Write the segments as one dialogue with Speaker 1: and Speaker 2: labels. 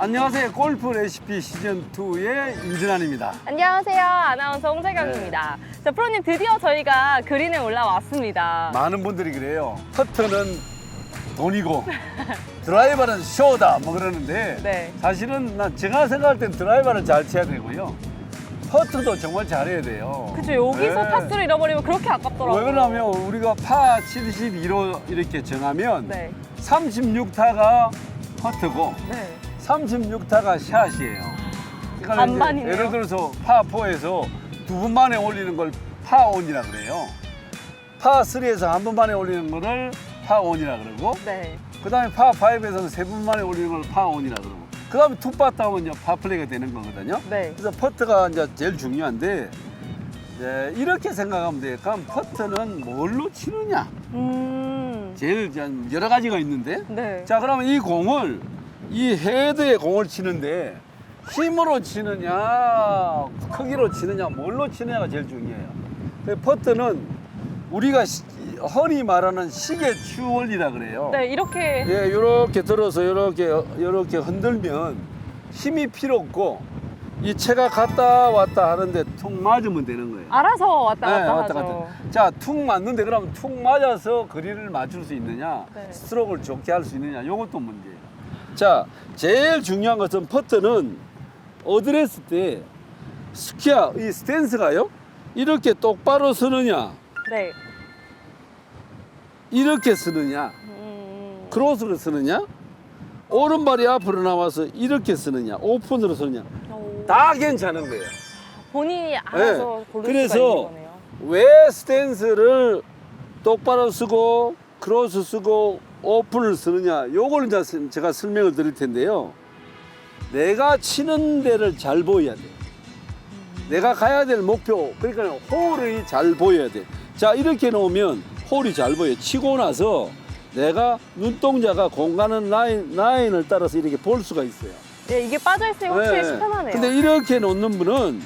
Speaker 1: 안녕하세요. 골프 레시피 시즌2의 임진환입니다.
Speaker 2: 안녕하세요. 아나운서 홍재경입니다. 자, 프로님 드디어 저희가 그린에 올라왔습니다.
Speaker 1: 많은 분들이 그래요. 퍼터는 돈이고 드라이버는 쇼다 뭐 그러는데
Speaker 2: 네.
Speaker 1: 사실은 제가 생각할 땐 드라이버를 잘 쳐야 되고요. 퍼터도 정말 잘해야 돼요.
Speaker 2: 그죠. 여기서
Speaker 1: 네.
Speaker 2: 파스를 잃어버리면 그렇게 아깝더라고요.
Speaker 1: 왜 그러냐면 우리가 파 72로 이렇게 정하면
Speaker 2: 네.
Speaker 1: 36타가 퍼터고
Speaker 2: 네.
Speaker 1: 36타가 샷이에요. 그러니까
Speaker 2: 반반이네요.
Speaker 1: 예를 들어서 파4에서 두 번 만에 올리는 걸 파1이라 그래요. 파3에서 한 번 만에 올리는 거를 파1이라 그러고
Speaker 2: 네.
Speaker 1: 그 다음에 파5에서는 세 번 만에 올리는 걸 파1이라 그러고 그 다음에 투파 하면 이제 파플레이가 되는 거거든요.
Speaker 2: 네.
Speaker 1: 그래서 퍼트가 이제 제일 중요한데 이제 이렇게 생각하면 돼요. 그럼 퍼트는 뭘로 치느냐? 제일 이제 여러 가지가 있는데
Speaker 2: 네.
Speaker 1: 자 그러면 이 공을 이 헤드에 공을 치는데 힘으로 치느냐 크기로 치느냐 뭘로 치느냐가 제일 중요해요. 퍼트는 우리가 흔히 말하는 시계 추월이라 그래요.
Speaker 2: 네, 이렇게.
Speaker 1: 예, 이렇게 들어서 이렇게 흔들면 힘이 필요 없고 이 채가 갔다 왔다 하는데 툭 맞으면 되는 거예요.
Speaker 2: 알아서 왔다
Speaker 1: 네,
Speaker 2: 갔다
Speaker 1: 왔다
Speaker 2: 하죠.
Speaker 1: 갔다. 자, 툭 맞는데 그러면 툭 맞아서 거리를 맞출 수 있느냐,
Speaker 2: 네.
Speaker 1: 스트로크를 좋게 할 수 있느냐, 이것도 문제예요. 자, 제일 중요한 것은 퍼터는 어드레스 때 스키야, 이 스탠스가요, 이렇게 똑바로 서느냐,
Speaker 2: 네.
Speaker 1: 이렇게 서느냐, 크로스로 서느냐, 오른발이 앞으로 나와서 이렇게 서느냐, 오픈으로 서느냐,
Speaker 2: 오.
Speaker 1: 다 괜찮은 거예요.
Speaker 2: 본인이 알아서
Speaker 1: 네.
Speaker 2: 고를
Speaker 1: 그래서
Speaker 2: 수가 있는 거네요.
Speaker 1: 왜 스탠스를 똑바로 쓰고 크로스 쓰고 오픈을 쓰느냐 요걸 이제 제가 설명을 드릴 텐데요. 내가 치는 데를 잘 보여야 돼. 내가 가야 될 목표 그러니까 홀이 잘 보여야 돼. 자 이렇게 놓으면 홀이 잘 보여. 치고 나서 내가 눈동자가 공간은 라인을 따라서 이렇게 볼 수가 있어요.
Speaker 2: 네, 이게 빠져있으니 확실히 편하네요.
Speaker 1: 근데 이렇게 놓는 분은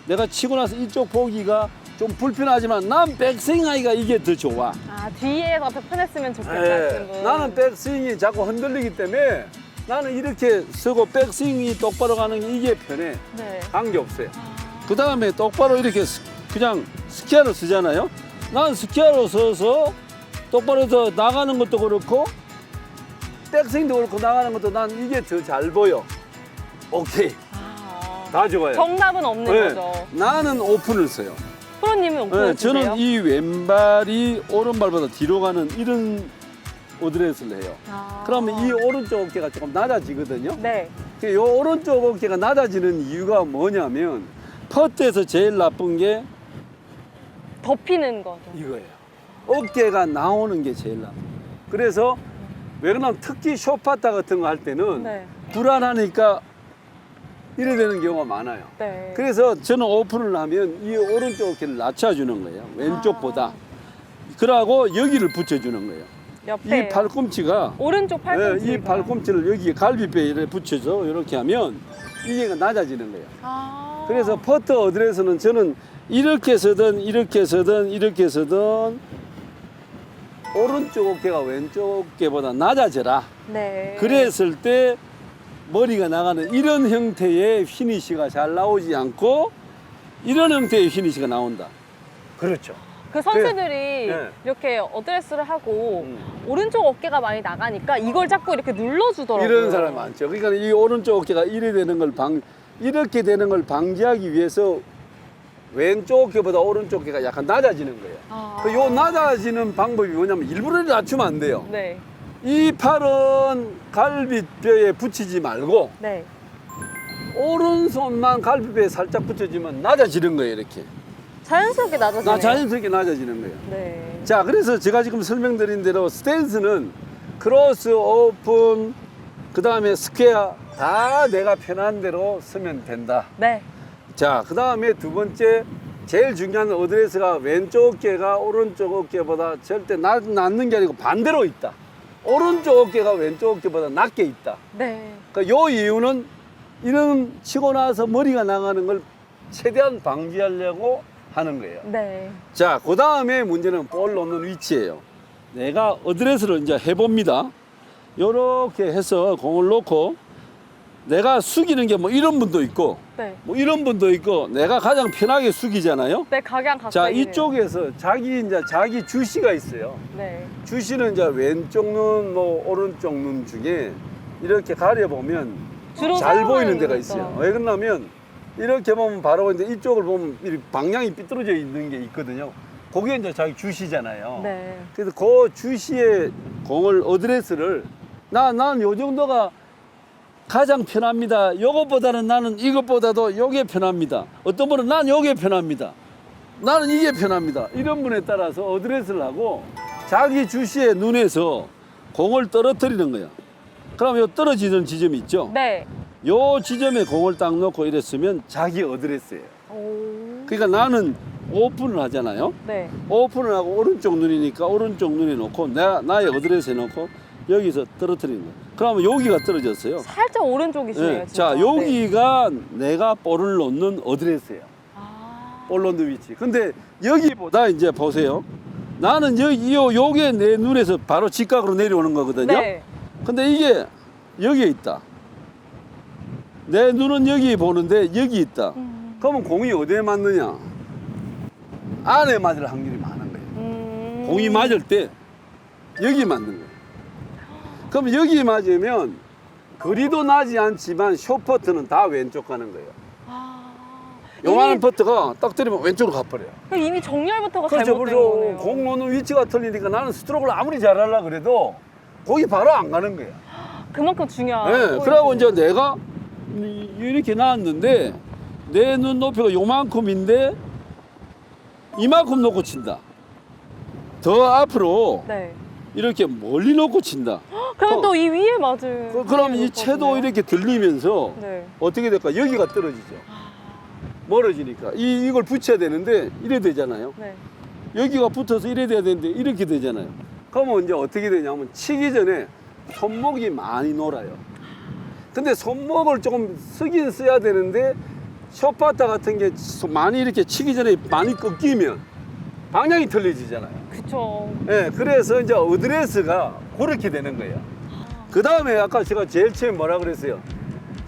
Speaker 1: 내가 치고 나서 이쪽 보기가 좀 불편하지만 난 백스윙하기가 이게 더 좋아.
Speaker 2: 아, 뒤에서 더 편했으면 좋겠다.
Speaker 1: 네.
Speaker 2: 분.
Speaker 1: 나는 백스윙이 자꾸 흔들리기 때문에 나는 이렇게 서고 백스윙이 똑바로 가는 게 이게 편해.
Speaker 2: 네.
Speaker 1: 관계없어요. 그 다음에 똑바로 이렇게 그냥 스키야를 쓰잖아요. 난 스키야로 서서 똑바로 더 나가는 것도 그렇고 백스윙도 그렇고 나가는 것도 난 이게 더 잘 보여. 오케이. 다 좋아요.
Speaker 2: 정답은 없는
Speaker 1: 네.
Speaker 2: 거죠.
Speaker 1: 나는 오픈을 써요.
Speaker 2: 프로님은 오픈을 쓰세요?
Speaker 1: 저는 이 왼발이 오른발보다 뒤로 가는 이런 오드레스를 해요.
Speaker 2: 아.
Speaker 1: 그러면 이 오른쪽 어깨가 조금 낮아지거든요.
Speaker 2: 네.
Speaker 1: 이 오른쪽 어깨가 낮아지는 이유가 뭐냐면 퍼트에서 제일 나쁜 게
Speaker 2: 덮이는 거죠.
Speaker 1: 이거예요. 어깨가 나오는 게 제일 나빠. 그래서 왜 그러냐면 특히 쇼파타 같은 거 할 때는
Speaker 2: 네.
Speaker 1: 불안하니까 이래 되는 경우가 많아요.
Speaker 2: 네.
Speaker 1: 그래서 저는 오픈을 하면 이 오른쪽 어깨를 낮춰주는 거예요. 왼쪽보다. 그러고 여기를 붙여주는 거예요.
Speaker 2: 옆에
Speaker 1: 이 팔꿈치가
Speaker 2: 오른쪽 팔꿈치.
Speaker 1: 이 팔꿈치를 여기 갈비뼈에 이렇게 붙여서 이렇게 하면 이게 낮아지는 거예요.
Speaker 2: 아.
Speaker 1: 그래서 퍼터 어드레스는 저는 이렇게 서든 이렇게 서든 이렇게 서든 오른쪽 어깨가 왼쪽 어깨보다 낮아져라.
Speaker 2: 네.
Speaker 1: 그랬을 때 머리가 나가는 이런 형태의 피니시가 잘 나오지 않고 이런 형태의 피니시가 나온다. 그렇죠.
Speaker 2: 그 선수들이
Speaker 1: 네.
Speaker 2: 이렇게 어드레스를 하고
Speaker 1: 음.
Speaker 2: 오른쪽 어깨가 많이 나가니까 이걸 자꾸 이렇게 눌러주더라고요.
Speaker 1: 이런 사람이 많죠. 그러니까 이 오른쪽 어깨가 이렇게 되는 걸 이렇게 되는 걸 방지하기 위해서 왼쪽 어깨보다 오른쪽 어깨가 약간 낮아지는 거예요.
Speaker 2: 아.
Speaker 1: 요 낮아지는 방법이 뭐냐면 일부러 낮추면 안 돼요.
Speaker 2: 네.
Speaker 1: 이 팔은 갈비뼈에 붙이지 말고
Speaker 2: 네.
Speaker 1: 오른손만 갈비뼈에 살짝 붙여주면 낮아지는 거예요. 이렇게.
Speaker 2: 자연스럽게 낮아지네요.
Speaker 1: 자연스럽게 낮아지는 거예요.
Speaker 2: 네.
Speaker 1: 자, 그래서 제가 지금 설명드린 대로 스탠스는 크로스, 오픈, 그 다음에 스퀘어 다 내가 편한 대로 쓰면 된다.
Speaker 2: 네.
Speaker 1: 자, 그 다음에 두 번째 제일 중요한 어드레스가 왼쪽 어깨가 오른쪽 어깨보다 절대 낮는 게 아니고 반대로 있다. 오른쪽 어깨가 왼쪽 어깨보다 낮게 있다.
Speaker 2: 네.
Speaker 1: 그러니까 요 이유는 이런 치고 나서 머리가 나가는 걸 최대한 방지하려고 하는 거예요.
Speaker 2: 네.
Speaker 1: 자, 그 다음에 문제는 볼 놓는 위치예요. 내가 어드레스를 이제 해봅니다. 요렇게 해서 공을 놓고 내가 숙이는 게 뭐 이런 분도 있고
Speaker 2: 네.
Speaker 1: 뭐 이런 분도 있고 내가 가장 편하게 숙이잖아요.
Speaker 2: 네, 각양 각색.
Speaker 1: 자, 이쪽에서 자기 주시가 있어요.
Speaker 2: 네.
Speaker 1: 주시는 이제 왼쪽 눈, 뭐 오른쪽 눈 중에 이렇게 가려보면
Speaker 2: 주로
Speaker 1: 잘
Speaker 2: 사용하는
Speaker 1: 보이는 데가
Speaker 2: 거
Speaker 1: 있어요.
Speaker 2: 있죠.
Speaker 1: 왜 그러냐면 이렇게 보면 바로 이제 이쪽을 보면 이 방향이 삐뚤어져 있는 게 있거든요. 그게 이제 자기 주시잖아요.
Speaker 2: 네.
Speaker 1: 그래서 그 주시의 공을 어드레스를 난 요 정도가 가장 편합니다. 요것보다는 나는 이것보다도 요게 편합니다. 어떤 분은 난 요게 편합니다. 나는 이게 편합니다. 이런 분에 따라서 어드레스를 하고 자기 주시의 눈에서 공을 떨어뜨리는 거야. 그럼 요 떨어지는 지점이 있죠?
Speaker 2: 네.
Speaker 1: 요 지점에 공을 딱 놓고 이랬으면 자기 어드레스예요.
Speaker 2: 오.
Speaker 1: 그러니까 나는 오픈을 하잖아요.
Speaker 2: 네.
Speaker 1: 오픈을 하고 오른쪽 눈이니까 오른쪽 눈에 놓고 나의 어드레스에 놓고 여기서 떨어뜨리는 거예요. 그러면 여기가 떨어졌어요.
Speaker 2: 살짝 오른쪽이시네요.
Speaker 1: 네.
Speaker 2: 진짜.
Speaker 1: 자, 여기가 내가 볼을 놓는 어드레스예요.
Speaker 2: 아.
Speaker 1: 볼 놓는 위치. 근데 여기보다 이제 보세요. 나는 요게 내 눈에서 바로 직각으로 내려오는 거거든요.
Speaker 2: 네.
Speaker 1: 근데 이게 여기에 있다. 내 눈은 여기 보는데 여기 있다. 그러면 공이 어디에 맞느냐? 안에 맞을 확률이 많은 거예요. 공이 맞을 때 여기 맞는 거예요. 그럼 여기 맞으면 거리도 나지 않지만 숏퍼트는 다 왼쪽 가는 거예요.
Speaker 2: 아.
Speaker 1: 요만한 퍼트가 딱 때리면 왼쪽으로 가버려요.
Speaker 2: 이미 정렬부터가
Speaker 1: 그렇죠.
Speaker 2: 잘못된 거네요.
Speaker 1: 공 놓는 위치가 틀리니까 나는 스트로크를 아무리 잘하려고 그래도 거기 바로 안 가는 거예요.
Speaker 2: 그만큼 중요한.
Speaker 1: 네,
Speaker 2: 포인트.
Speaker 1: 그러고 이제 내가 이렇게 나왔는데 내 눈 높이가 요만큼인데 이만큼 놓고 친다. 더 앞으로
Speaker 2: 네.
Speaker 1: 이렇게 멀리 놓고 친다.
Speaker 2: 그럼 또 이 위에 맞을.
Speaker 1: 그럼 이
Speaker 2: 위에
Speaker 1: 채도
Speaker 2: 놓거든요.
Speaker 1: 이렇게 들리면서
Speaker 2: 네.
Speaker 1: 어떻게 될까? 여기가 떨어지죠. 멀어지니까 이걸 붙여야 되는데 이래 되잖아요.
Speaker 2: 네.
Speaker 1: 여기가 붙어서 이래 돼야 되는데 이렇게 되잖아요. 그러면 이제 어떻게 되냐면 치기 전에 손목이 많이 놀아요. 근데 손목을 조금 쓰긴 써야 되는데 숏바타 같은 게 많이 이렇게 치기 전에 많이 꺾이면 방향이 틀려지잖아요.
Speaker 2: 그쵸.
Speaker 1: 예, 그래서 이제 어드레스가 그렇게 되는 거예요. 그 다음에 아까 제가 제일 처음에 뭐라 그랬어요?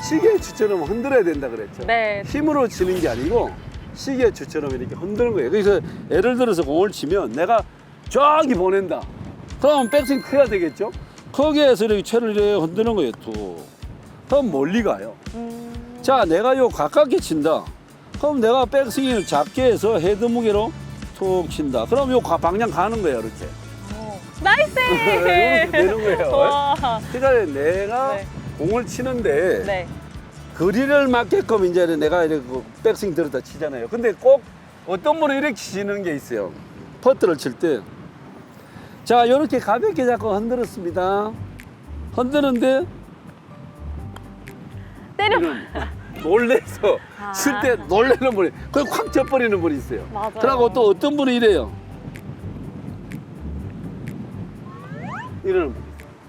Speaker 1: 시계추처럼 흔들어야 된다 그랬죠.
Speaker 2: 네.
Speaker 1: 힘으로 치는 게 아니고 시계추처럼 이렇게 흔드는 거예요. 그래서 예를 들어서 공을 치면 내가 저기 보낸다. 그럼 백스윙 커야 되겠죠? 거기에서 이렇게 채를 이렇게 흔드는 거예요. 또. 그럼 멀리 가요. 자, 내가 요 가깝게 친다. 그럼 내가 백스윙을 작게 해서 헤드 무게로 툭 친다. 그럼 요 방향 가는 거예요, 이렇게.
Speaker 2: 나이스!
Speaker 1: 이렇게 되는 거예요.
Speaker 2: 와.
Speaker 1: 그러니까 내가
Speaker 2: 네.
Speaker 1: 공을 치는데
Speaker 2: 네.
Speaker 1: 거리를 맞게끔 이제 내가 이렇게 백스윙 들었다 치잖아요. 근데 꼭 어떤 분은 이렇게 치는 게 있어요. 퍼트를 칠 때. 자, 이렇게 가볍게 잡고 흔들었습니다. 흔드는데
Speaker 2: 때려.
Speaker 1: 놀래서
Speaker 2: 아.
Speaker 1: 칠 때 놀래는 분이 그냥 확 져버리는 분이 있어요.
Speaker 2: 맞아요.
Speaker 1: 그러고 또 어떤 분이 이래요. 이러는 분.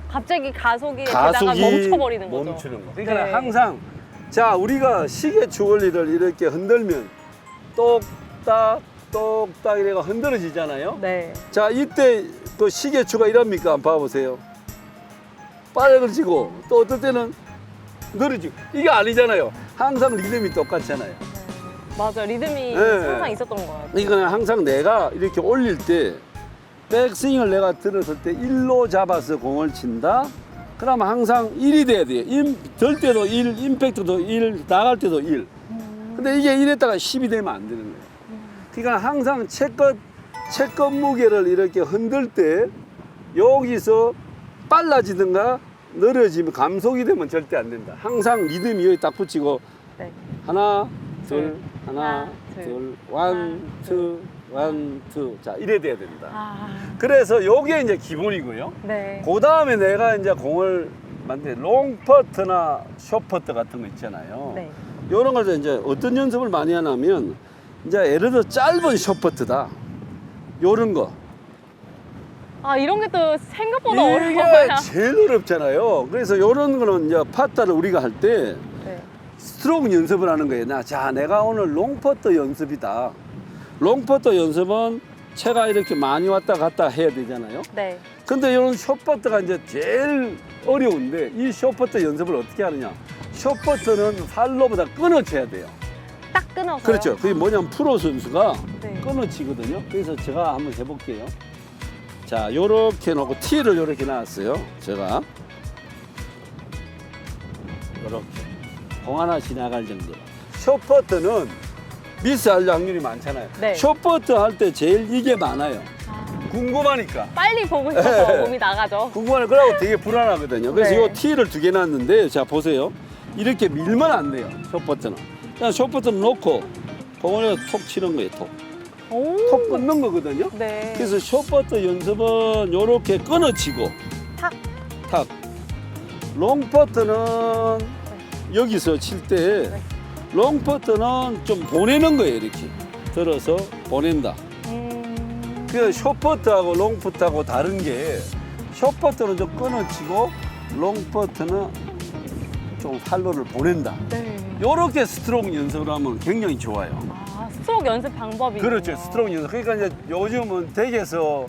Speaker 2: 갑자기 가속이 되다가 멈춰버리는 거죠.
Speaker 1: 멈추는 거. 그러니까
Speaker 2: 네.
Speaker 1: 항상 자, 우리가 시계 주얼리를 이렇게 흔들면 똑딱 똑딱 이래가 흔들어지잖아요.
Speaker 2: 네.
Speaker 1: 자, 이때 그 시계추가 이럽니까? 한번 봐보세요. 빨개지고 또 어떨 때는 느려지고 이게 아니잖아요. 항상 리듬이 똑같잖아요.
Speaker 2: 맞아요. 리듬이
Speaker 1: 네.
Speaker 2: 항상 있었던 것 같아요.
Speaker 1: 이거는 항상 내가 이렇게 올릴 때 백스윙을 내가 들었을 때 1로 잡아서 공을 친다. 그러면 항상 1이 돼야 돼요. 들 때도 1, 임팩트도 1, 나갈 때도 1. 근데 이게 이랬다가 10이 되면 안 되는 거예요. 그러니까 항상 채끝 무게를 이렇게 흔들 때 여기서 빨라지든가 느려지면 감속이 되면 절대 안 된다. 항상 리듬이 여기 딱 붙이고
Speaker 2: 네.
Speaker 1: 하나, 둘, 하나,
Speaker 2: 하나, 둘,
Speaker 1: 둘, 원, 투, 원, 투. 자, 이래 돼야 된다.
Speaker 2: 아,
Speaker 1: 그래서 요게 이제 기본이고요.
Speaker 2: 네.
Speaker 1: 그 다음에 내가 이제 공을 만들 롱퍼트나 숏퍼트 같은 거 있잖아요.
Speaker 2: 네.
Speaker 1: 이런 걸 이제 어떤 연습을 많이 하냐면 이제 예를 들어 짧은 숏퍼트다. 요런 거.
Speaker 2: 아, 이런 게 또 생각보다
Speaker 1: 이게
Speaker 2: 어려워요.
Speaker 1: 제일 어렵잖아요. 그래서 요런 거는 이제 파타를 우리가 할 때
Speaker 2: 네.
Speaker 1: 스트로크 연습을 하는 거예요. 자, 내가 오늘 롱퍼트 연습이다. 롱퍼트 연습은 채가 이렇게 많이 왔다 갔다 해야 되잖아요.
Speaker 2: 네.
Speaker 1: 근데 이런 숏퍼트가 이제 제일 어려운데 이 숏퍼트 연습을 어떻게 하느냐. 숏퍼터는 팔로보다 끊어쳐야 돼요.
Speaker 2: 딱 끊어서.
Speaker 1: 그렇죠. 그게 뭐냐면 프로 선수가
Speaker 2: 네.
Speaker 1: 끊어치거든요. 그래서 제가 한번 해볼게요. 자, 요렇게 놓고 티를 요렇게 놨어요. 제가 요렇게 공 하나 지나갈 정도로. 숏퍼터는 미스할 확률이 많잖아요.
Speaker 2: 네.
Speaker 1: 숏퍼터 할 때 제일 이게 많아요.
Speaker 2: 아,
Speaker 1: 궁금하니까.
Speaker 2: 빨리 보고 싶어서 몸이 나가죠.
Speaker 1: 궁금하니까 그러고 되게 불안하거든요. 그래서
Speaker 2: 네.
Speaker 1: 요 티를 2개 놨는데 자 보세요. 이렇게 밀면 안 돼요. 숏퍼터는. 그냥 숏퍼터는 놓고 공을 톡 치는 거예요. 톡.
Speaker 2: 오.
Speaker 1: 톡 끊는 거거든요.
Speaker 2: 네.
Speaker 1: 그래서 숏퍼터 연습은 요렇게 끊어치고
Speaker 2: 탁.
Speaker 1: 탁. 롱퍼터는 여기서 칠 때
Speaker 2: 네.
Speaker 1: 롱퍼터는 좀 보내는 거예요. 이렇게 들어서 보낸다. 그 숏퍼터하고 롱퍼터하고 다른 게 숏퍼터는 좀 끊어치고 롱퍼터는 좀 팔로를 보낸다.
Speaker 2: 네.
Speaker 1: 요렇게 스트로크 연습을 하면 굉장히 좋아요.
Speaker 2: 아, 스트로크 연습 방법이.
Speaker 1: 그렇죠. 스트로크 연습. 그러니까 이제 요즘은 댁에서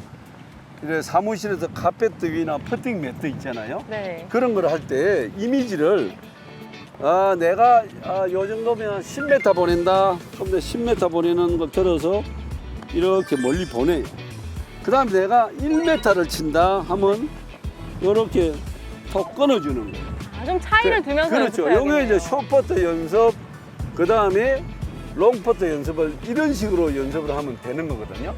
Speaker 1: 이래 사무실에서 카페트 위나 퍼팅 매트 있잖아요.
Speaker 2: 네.
Speaker 1: 그런 걸 할 때 이미지를 내가 요 정도면 10m 보낸다. 그럼 10m 보내는 걸 들어서 이렇게 멀리 보내요. 그 다음에 내가 1m를 친다 하면 이렇게 톡 끊어주는 거예요.
Speaker 2: 아, 좀 차이를 두면서
Speaker 1: 그렇죠.
Speaker 2: 연습해야겠네요.
Speaker 1: 요게 이제 숏퍼터 연습, 그 다음에 롱퍼터 연습을 이런 식으로 연습을 하면 되는 거거든요.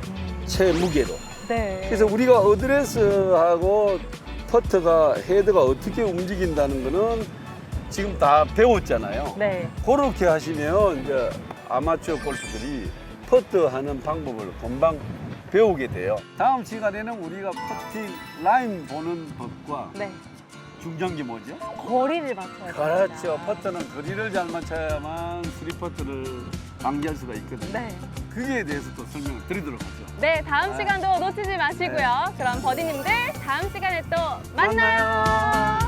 Speaker 1: 체 무게로.
Speaker 2: 네.
Speaker 1: 그래서 우리가 어드레스하고 퍼터가 헤드가 어떻게 움직인다는 거는 지금 다 배웠잖아요.
Speaker 2: 네.
Speaker 1: 그렇게 하시면 이제 아마추어 골프들이 퍼터하는 방법을 금방 배우게 돼요. 다음 시간에는 우리가 퍼팅 라인 보는 법과
Speaker 2: 네.
Speaker 1: 중요한 게 뭐죠?
Speaker 2: 거리를 맞춰야 돼요.
Speaker 1: 그렇죠. 퍼터는 거리를 잘 맞춰야만 스리퍼터를 방지할 수가 있거든요.
Speaker 2: 네.
Speaker 1: 그게 대해서 또 설명을 드리도록 하죠.
Speaker 2: 네, 다음
Speaker 1: 네.
Speaker 2: 시간도 놓치지 마시고요. 그럼 버디님들 다음 시간에 또 만나요.
Speaker 1: 만나요.